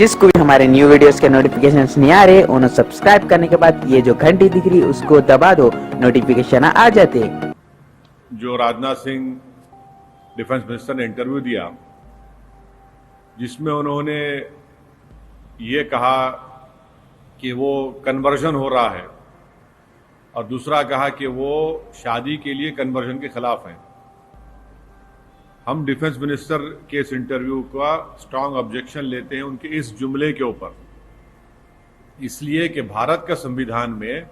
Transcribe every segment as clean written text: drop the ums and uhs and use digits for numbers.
जिसको भी हमारे न्यू वीडियोस के नोटिफिकेशंस नहीं आ रहे उन्हें सब्सक्राइब करने के बाद ये जो घंटी दिख रही उसको दबा दो, नोटिफिकेशन आ जाते। जो राजनाथ सिंह डिफेंस मिनिस्टर ने इंटरव्यू दिया जिसमें उन्होंने ये कहा कि वो कन्वर्जन हो रहा है और दूसरा कहा कि वो शादी के लिए कन्वर्जन के खिलाफ हैं। हम डिफेंस मिनिस्टर के इस इंटरव्यू का स्ट्रांग ऑब्जेक्शन लेते हैं उनके इस जुमले के ऊपर, इसलिए कि भारत का संविधान में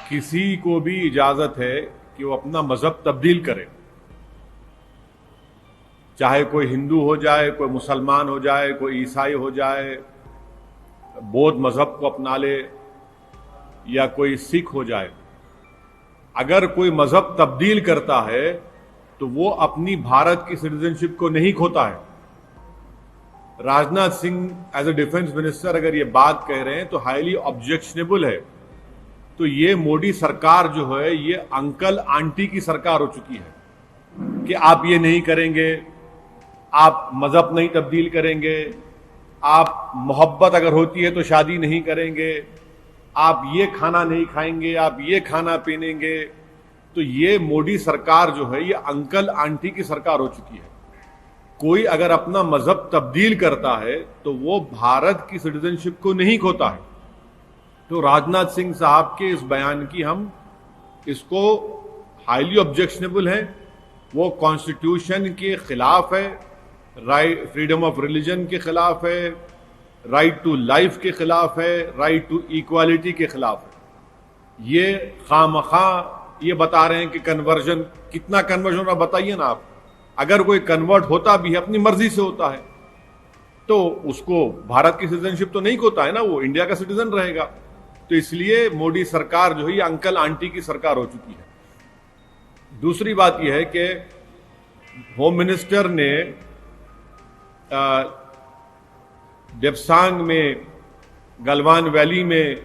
किसी को भी इजाजत है कि वो अपना मजहब तब्दील करे, चाहे कोई हिंदू हो जाए, कोई मुसलमान हो जाए, कोई ईसाई हो जाए, बौद्ध मजहब को अपना ले या कोई सिख हो जाए। अगर कोई मजहब तब्दील करता है तो वो अपनी भारत की सिटीजनशिप को नहीं खोता है। Rajnath Singh as a defence minister अगर ये बात कह रहे हैं तो हाईली ऑब्जेक्शनेबल है। तो ये मोदी सरकार जो है ये अंकल आंटी की सरकार हो चुकी है कि आप ये नहीं करेंगे, आप मजहब नहीं तब्दील करेंगे, आप मोहब्बत अगर होती है तो शादी नहीं करेंगे, आप ये खाना नहीं खाएंगे, आप ये खाना पीनेंगे। तो ये मोदी सरकार जो है ये अंकल आंटी की सरकार हो चुकी है। कोई अगर अपना मजहब तब्दील करता है तो वो भारत की सिटीजनशिप को नहीं खोता है। तो राजनाथ सिंह साहब के इस बयान की हम इसको हाईली ऑब्जेक्शनेबल है। वो कॉन्स्टिट्यूशन के खिलाफ है, राइट फ्रीडम ऑफ रिलीजन के खिलाफ है, राइट टू लाइफ के खिलाफ है, राइट टू इक्वालिटी के खिलाफ है। ये खामखा ये बता रहे हैं कि कन्वर्जन, कितना कन्वर्जन हो रहा बताइए ना आप। अगर कोई कन्वर्ट होता भी है अपनी मर्जी से होता है तो उसको भारत की सिटीजनशिप तो नहीं खोता है ना, वो इंडिया का सिटीजन रहेगा। तो इसलिए मोदी सरकार जो है ये अंकल आंटी की सरकार हो चुकी है। दूसरी बात यह है कि होम मिनिस्टर ने देपसांग में, गलवान वैली में,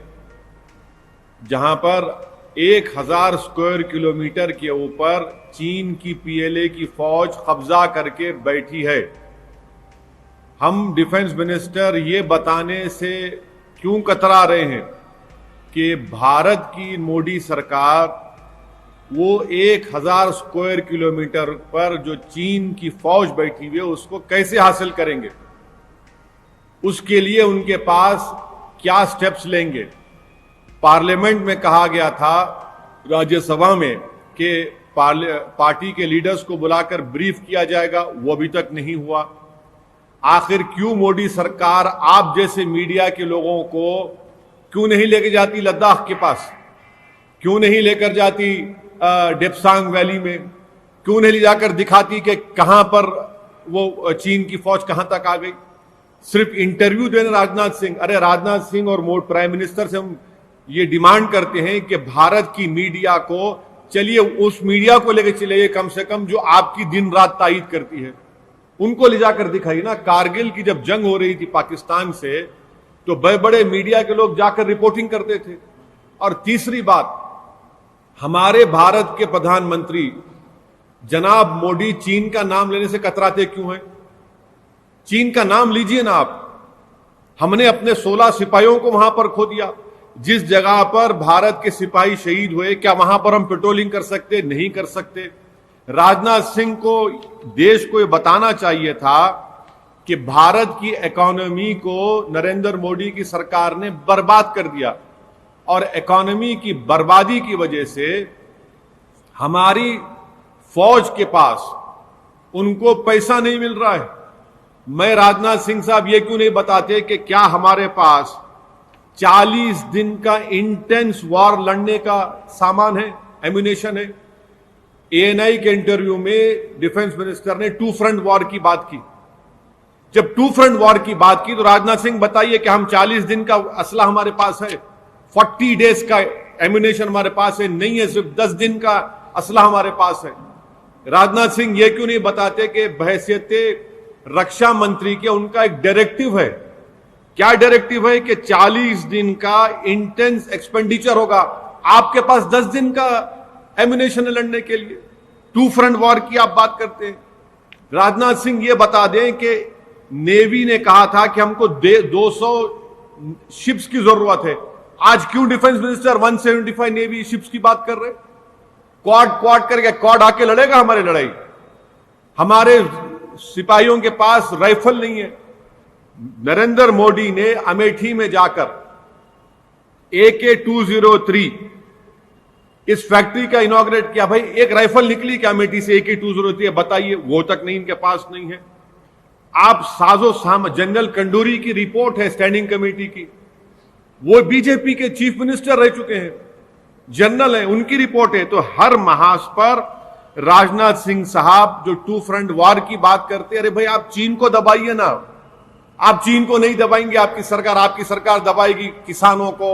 जहां पर 1000 स्क्वायर किलोमीटर के ऊपर चीन की पीएलए की फौज कब्जा करके बैठी है। हम डिफेंस मिनिस्टर ये बताने से क्यों कतरा रहे हैं कि भारत की मोदी सरकार वो 1000 स्क्वायर किलोमीटर पर जो चीन की फौज बैठी हुई है उसको कैसे हासिल करेंगे, उसके लिए उनके पास क्या स्टेप्स लेंगे। पार्लियामेंट में कहा गया था, राज्यसभा में, कि पार्टी के लीडर्स को बुलाकर ब्रीफ किया जाएगा, वो अभी तक नहीं हुआ। आखिर क्यों मोदी सरकार आप जैसे मीडिया के लोगों को क्यों नहीं लेके जाती लद्दाख के पास, क्यों नहीं लेकर जाती देपसांग वैली में, क्यों नहीं ले जाकर दिखाती कि कहां पर वो चीन की फौज कहां तक आ गई। सिर्फ इंटरव्यू देना राजनाथ सिंह। अरे राजनाथ सिंह और प्राइम मिनिस्टर से हम ये डिमांड करते हैं कि भारत की मीडिया को, चलिए उस मीडिया को लेकर चलिए कम से कम जो आपकी दिन रात तायीद करती है, उनको ले जाकर दिखाइए ना। कारगिल की जब जंग हो रही थी पाकिस्तान से तो बड़े बड़े मीडिया के लोग जाकर रिपोर्टिंग करते थे। और तीसरी बात, हमारे भारत के प्रधानमंत्री जनाब मोदी चीन का नाम लेने से कतराते क्यों हैं? चीन का नाम लीजिए ना आप। हमने अपने 16 सिपाहियों को वहां पर खो दिया। जिस जगह पर भारत के सिपाही शहीद हुए, क्या वहां पर हम पेट्रोलिंग कर सकते? नहीं कर सकते। राजनाथ सिंह को, देश को यह बताना चाहिए था कि भारत की इकोनॉमी को नरेंद्र मोदी की सरकार ने बर्बाद कर दिया और इकोनॉमी की बर्बादी की वजह से हमारी फौज के पास उनको पैसा नहीं मिल रहा है। मैं राजनाथ सिंह साहब ये क्यों नहीं बताते कि क्या हमारे पास 40 दिन का इंटेंस वॉर लड़ने का सामान है, एम्यूनेशन है। एएनआई के इंटरव्यू में डिफेंस मिनिस्टर ने 2 फ्रंट वॉर की बात की। जब 2 फ्रंट वॉर की बात की तो राजनाथ सिंह बताइए कि हम 40 दिन का असला हमारे पास है, 40 डेज का एम्यूनेशन हमारे पास है, नहीं है सिर्फ 10 दिन का असला हमारे पास है। राजनाथ सिंह ये क्यों नहीं बताते कि बहैसियत रक्षा मंत्री के उनका एक डायरेक्टिव है। क्या डायरेक्टिव है कि 40 दिन का इंटेंस एक्सपेंडिचर होगा, आपके पास 10 दिन का एम्यूनेशन लड़ने के लिए। 2 फ्रंट वॉर की आप बात करते हैं। राजनाथ सिंह ये बता दें कि नेवी ने कहा था कि हमको 200 शिप्स की जरूरत है। आज क्यों डिफेंस मिनिस्टर 175 नेवी शिप्स की बात कर रहे? क्वाड करके क्वाड आके लड़ेगा हमारी लड़ाई? हमारे सिपाहियों के पास राइफल नहीं है। नरेंद्र मोदी ने अमेठी में जाकर AK-203 इस फैक्ट्री का इनॉग्रेट किया। भाई एक राइफल निकली क्या अमेठी से AK-203? बताइए, वो तक नहीं, इनके पास नहीं है। आप साजो साम, जनरल कंडूरी की रिपोर्ट है स्टैंडिंग कमेटी की, वो बीजेपी के चीफ मिनिस्टर रह चुके हैं, जनरल है, उनकी रिपोर्ट है। तो हर महाज पर राजनाथ सिंह साहब जो टू फ्रंट वॉर की बात करते हैं, अरे भाई आप चीन को दबाइए ना। आप चीन को नहीं दबाएंगे, आपकी सरकार दबाएगी किसानों को,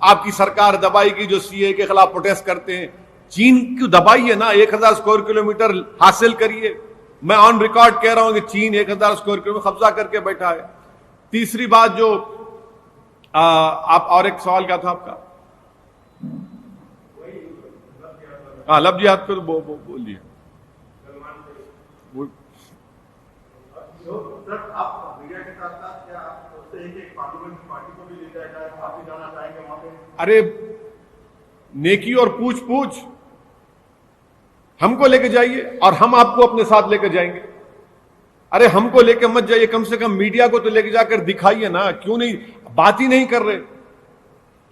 आपकी सरकार दबाएगी जो सीए के खिलाफ प्रोटेस्ट करते हैं। चीन को दबाइए ना, 1000 स्क्वायर किलोमीटर हासिल करिए। मैं ऑन रिकॉर्ड कह रहा हूं कि चीन 1000 स्क्वायर किलोमीटर कब्जा करके बैठा है। तीसरी बात जो आप, और एक सवाल क्या था आपका? हाँ, लफ्जियात पे बोलिए। सर, आप मीडिया के साथ साथ क्या आप सोचते हैं कि एक पार्लियामेंट पार्टी को भी ले जाया जाए? आप भी जाना चाहेंगे वहां पे? अरे नेकी और पूछ पूछ, हमको लेके जाइए और हम आपको अपने साथ लेकर जाएंगे। अरे हमको लेके मत जाइए, कम से कम मीडिया को तो लेके जाकर दिखाइए ना। क्यों नहीं, बात ही नहीं कर रहे।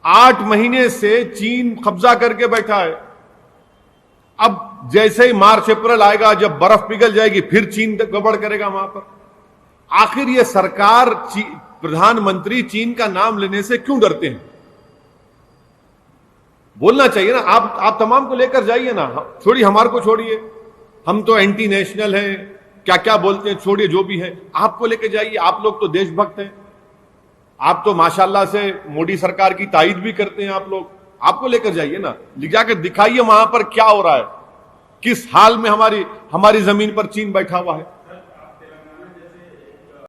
8 महीने से चीन कब्जा करके बैठा है। अब जैसे ही मार्च अप्रैल आएगा, जब बर्फ पिघल जाएगी, फिर चीन गड़बड़ करेगा वहां पर। आखिर ये सरकार, प्रधानमंत्री चीन का नाम लेने से क्यों डरते हैं? बोलना चाहिए ना। आप तमाम को लेकर जाइए ना, छोड़िए, हमारे को छोड़िए, हम तो एंटी नेशनल हैं, क्या क्या बोलते हैं, छोड़िए जो भी है। आपको लेकर जाइए, आप लोग तो देशभक्त हैं, आप तो माशाल्लाह से मोदी सरकार की तारीफ भी करते हैं आप लोग। आपको लेकर जाइए ना, ले जाकर दिखाइए वहां पर क्या हो रहा है, किस हाल में हमारी जमीन पर चीन बैठा हुआ है।